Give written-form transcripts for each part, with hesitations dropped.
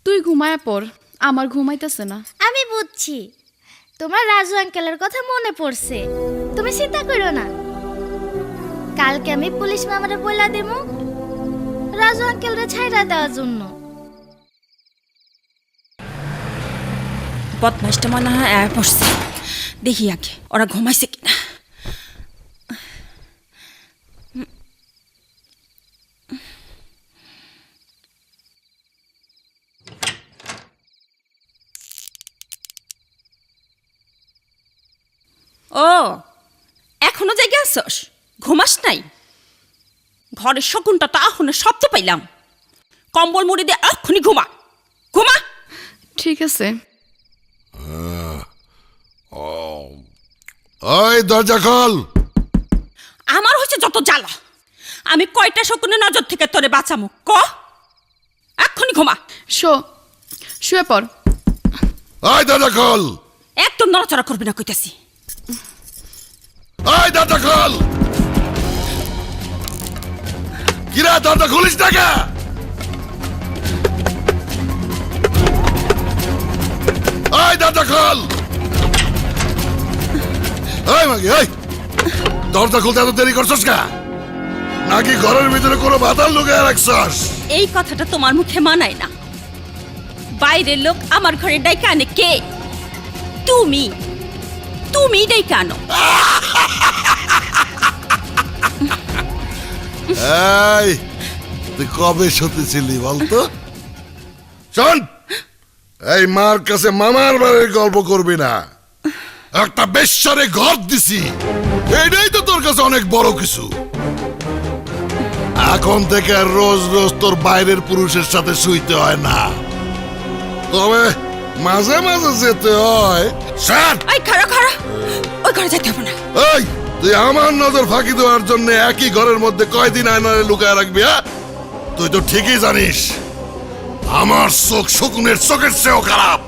তুই ঘুমায় পর, আমার ঘুমাইতেছে না। আমি বুঝছি তোমার রাজু আঙ্কেলের কথা মনে পড়ছে, তুমি চিন্তা করো না। কালকে আমি পুলিশ মামারে বইলা দেবো রাজু আঙ্কেলরে ছাইড়া দেওয়ার জন্য। বদমাইশটা মনে হয় পড়ছে, দেখি আগে ওরা ঘুমাইছে কিনা। ও এখনো জায়গা আসস, ঘুমাস নাই? ঘরের শকুনটা তো আহনে শব্দ পাইলাম, কম্বল মুড়ি দিয়ে এক্ষুনি ঘুমা ঘুমা। ঠিক আছে। ওই দরজা খোল। আমার হচ্ছে যত জ্বালা, আমি কয়টা শকুনের নজর থেকে তোরে বাঁচামু ক? এক্ষুনি ঘুমা। শুয়ে পড়। ওই দরজা খোল। একদম নড়াচড়া করবি না কইতাছি। ওই দরজা খোল। কিরা দরজা খুলিস না কে? ওই দরজা খোল। ওই মাগি ওই, দরজা খুলতে এত দেরি করছস কা? নাকি ঘরের ভিতরে কোনো বাতাল লুকিয়ে রাখছস? এই কথাটা তোমার মুখে মানায় না। বাইরের লোক আমার ঘরে ডাইকা আনে কে? তুমি তুমি ডাইকা আনো। এই তুই কবে সতেছিলি বলতো? শোন, এই মার কাছে মামার বাড়ির গল্প করবি না। একটা বেশ্যারে ঘর দিছি, এটাই তো তোর কাছে অনেক বড় কিছু। এখন থেকে আর রোজ রোজ তোর বাইরের পুরুষের সাথে শুইতে হয় না, তবে মাঝে মাঝে যেতে হয়। স্যার এই খাড়া খাড়া, ওই ঘরে যেতে হবে না। এই তুই আমার নজর ফাঁকি দেওয়ার জন্য একই ঘরের মধ্যে কয়দিন আয়নারে লুকায় রাখবি? তুই তো ঠিকই জানিস আমার চোখ শকুনের চোখের চেয়েও খারাপ।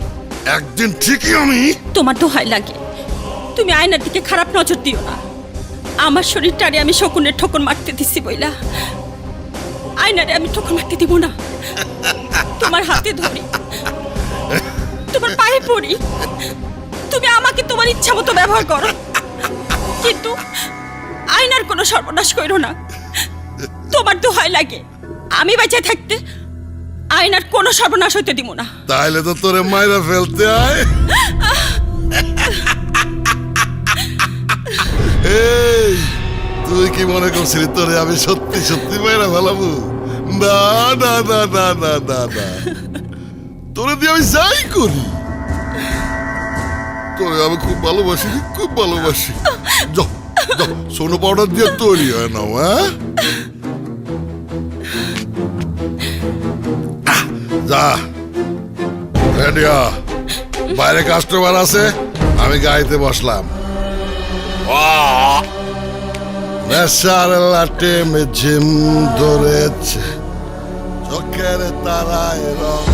একদিন ঠিকই আমি। তোমার দোহাই লাগে, তুমি আয়নার দিকে খারাপ নজর দিও না। আমার শরীরটারে আমি শকুনের ঠোকর মারতে দিছি বইলা আয়নারে আমি ঠোকর মারতে দিব না। তোমার হাতে ধরি, তোমার পায়ে পড়ি, তুমি আমাকে তোমার ইচ্ছা মতো ব্যবহার করো, কিন্তু আয়নার কোনো সর্বনাশ করো না। তোমার দোহাই লাগে, আমি বেঁচে থাকতে আয়নার কোনো সর্বনাশ হইতে দিব না। তাইলে তো তোরে মাইরা ফেলতে হয়। এই তুই কি মনে করছিলি তোরে আমি সত্যি সত্যি মাইরা ফেলাবো? না না না না না না না, তোরে দিয়ে আমি যাই করি। তোরে আমি খুব ভালোবাসি, খুব ভালোবাসি। সোনো পাউডার দিয়ে তৈরি হয় না? যা রেডি হ, বাইরে কাস্টমার আছে, আমি গাড়িতে বসলাম। নেশার লাটে ঝিম ধরেছে, চোখের তারায় রং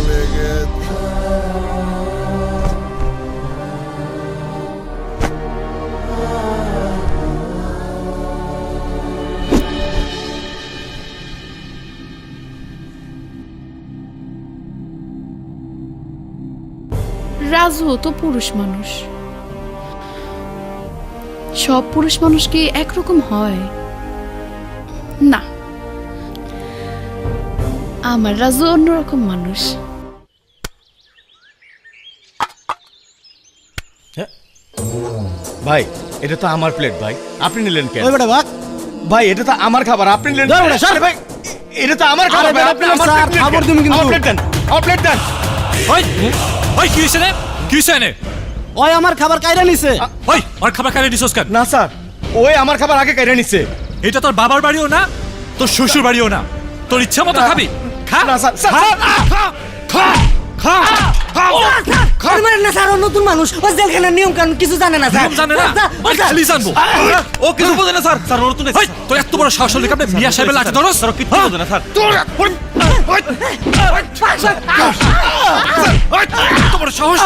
লেগেছে। রাজু তো পুরুষ মানুষ, সব পুরুষ মানুষ কি একরকম হয়? না, আমার রাজু অন্যরকম মানুষ। ভাই এটা তো আমার প্লেট ভাই, আপনি নিলেন কেন? ওই বেটা বাক, ভাই এটা তো আমার খাবার, আপনি নিলেন ধর বেটা, সর। আরে ভাই এটা তো আমার খাবার, আরে বেটা, আপনি please, আমার স্যার, প্লেট খাবার কেন? তুমি কিন্তু। আমার প্লেট দেন, আমার প্লেট দেন। ওই ওই কি হইছে রে? কি হইছে এনে? ওই আমার খাবার কাইরা নিছে। ওই আর খাবার খাইলে দিছস কেন? না স্যার, ওই আমার খাবার আগে কেড়ে নিচ্ছে। এটা তোর বাবার বাড়িও না, তোর শ্বশুর বাড়িও না, তোর ইচ্ছা মতো খাবি। খা না স্যার, স্যার, খা, স্যার। খা, খা, খা, খা। মারেন না স্যার, ও নতুন মানুষ, ও জেলখানার নিয়ম কানুন কিছু জানে না স্যার। নিয়ম জানে না? ওই খালি জানবো। ও কিছু বোঝে না স্যার। স্যার ওর তো ওই তোর এত বড় সাহস হলে আপনি মিয়া সাহেবের লাঠি ধরস? স্যার কিছু বোঝে না স্যার। তোর এত বড় সাহস?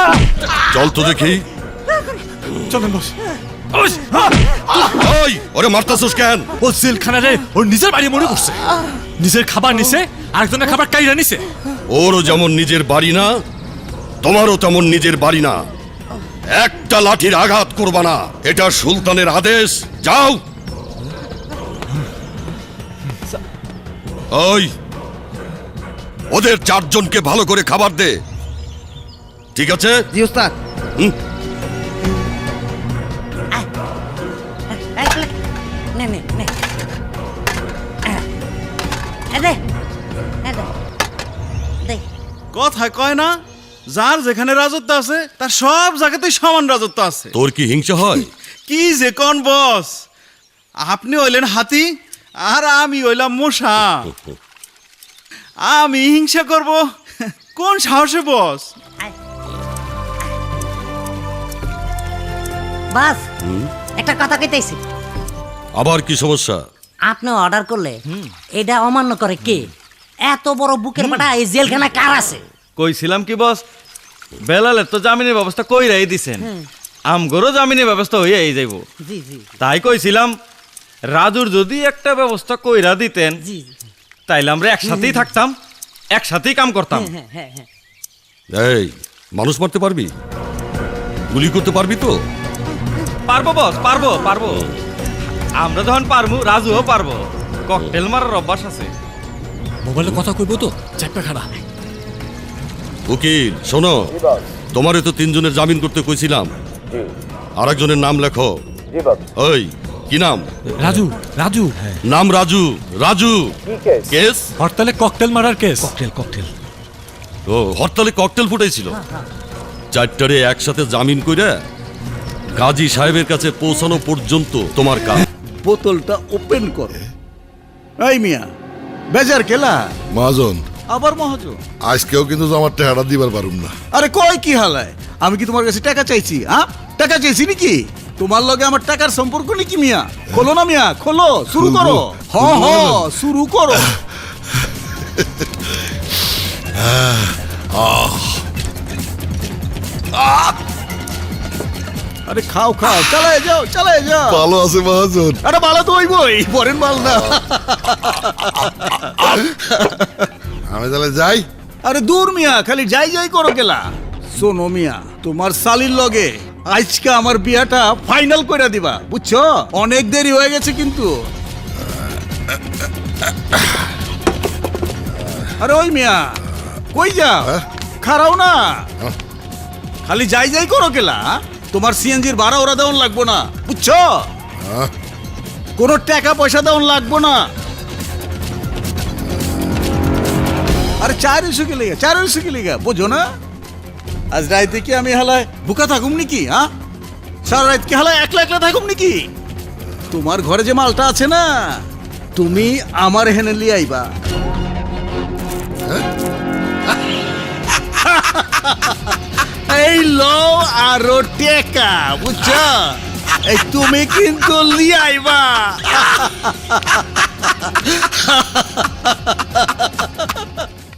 চল তো দেখি। চলেন বস। ওই ওরে মারতাছস কেন? ও জেলখানা রে ওর নিজের বাড়ি মনে করছে, নিজের খাবার নিছে, আরেকজনের খাবার কাইরা নিছে। ওরও যেমন নিজের বাড়ি না, তোমারও তেমন নিজের বাড়ি না। একটা লাঠির আঘাত করবা না, এটা সুলতানের আদেশ। যাও। ওই ওদের 4 জনকে ভালো করে খাবার দে, ঠিক আছে? জি ওস্তাদ। হুম। নে নে নে দে দে কথায় কয় না, যার যেখানে রাজত্ব আছে তার সব জায়গাতেই সমান রাজত্ব আছে। তোর কি হিংসা হয়? কি যে কোন বস, আপনি হইলেন হাতি আর আমি হইলাম মশা। আমি হিংসা করব কোন সাহসে বস? বাস একটা কথা কইতেছি। আবার কি সমস্যা? আপনি অর্ডার করলে এটা অমান্য করে কে? এত বড় বুকের বাটা এই জেলখানা কার আছে? কইছিলাম কি বস, বেলালের তো জামিনের ব্যবস্থা কইরাই দিছেন, আমগরও জামিনের ব্যবস্থা হইয়াই যাইব। জি জি তাই কইছিলাম রাজুর যদি একটা ব্যবস্থা কইরা দিতেন জি তাইলে আমরা একসাথেই থাকতাম, একসাথেই কাম করতাম। হ্যাঁ হ্যাঁ হ্যাঁ। এই মানুষ মারতে পারবি? গুলি করতে পারবি তো? পারবো বস, পারবো পারবো। আমরা যখন পারবো রাজুও পারবো, ককটেল মারার অভ্যাস আছে। মোবাইলে কথা কইবো তো, চাপটা খাড়া। উকিল শোনো, তোমারে তো 3 জনের জামিন করতে কইছিলাম, আর একজনের নাম লেখো। ওই কি নাম? রাজু, রাজু। নাম রাজু। রাজু কেস? হরতালে ককটেল মারার কেস। ককটেল। ও হরতালে ককটেল ফুটাইছিল। 4টারে একসাথে জামিন কইরা কাজী সাহেবের কাছে পৌঁছানো পর্যন্ত তোমার কাজ। বোতলটা ওপেন করো। এই মিয়া, বেজার কেলা? মহাজন, আবার মহাজন? আজকেও কিন্তু আমার টেহারা দিবার পারুম না। আরে কয় কি হালায়? আমি কি তোমার কাছে টাকা চাইছি? হ্যাঁ, টাকা চাইছি নাকি? তোমার লগে আমার টাকার সম্পর্ক নাকি মিয়া? খোলো না মিয়া, খোলো, শুরু করো। হ হ, শুরু করো। আরে খাও খাও, চালায় যাও, চালায় যাও। ভালো আছে মহাজন। আরে বালা তো হইবই, পরেন মাল না। আমি তাহলে যাই। আরে দূর মিয়া, খালি যাই যাই করো গেলা। শোনো মিয়া, তোমার সালির লগে আজকে আমার বিয়াটা ফাইনাল করে দিবা, বুঝছো? অনেক দেরি হয়ে গেছে কিন্তু। আরে ওই মিয়া, কই যাও? খারাও না, খালি যাই যাই করো গেলা। তোমার সিএনজির ভাড়া ওরা দেওয়ান লাগবো না, বুঝছো? কোনো টাকা পয়সা দেওয়ান লাগবো না। আরে 400 কে লেগে, 400 কে লেগে, বোঝো না? আজ রাইতে কি আমি হালায় বুকা থাকুম নাকি? হ্যাঁ, সারা রাত কি হালায় একলা একলা থাকুম নাকি? তোমার ঘরে যে মালটা আছে না, তুমি আমার হেনে লিয়ে আইবা। এই লো আরো টেকা, বুঝছো? এই তুমি কিন্তু লিয়ে আইবা।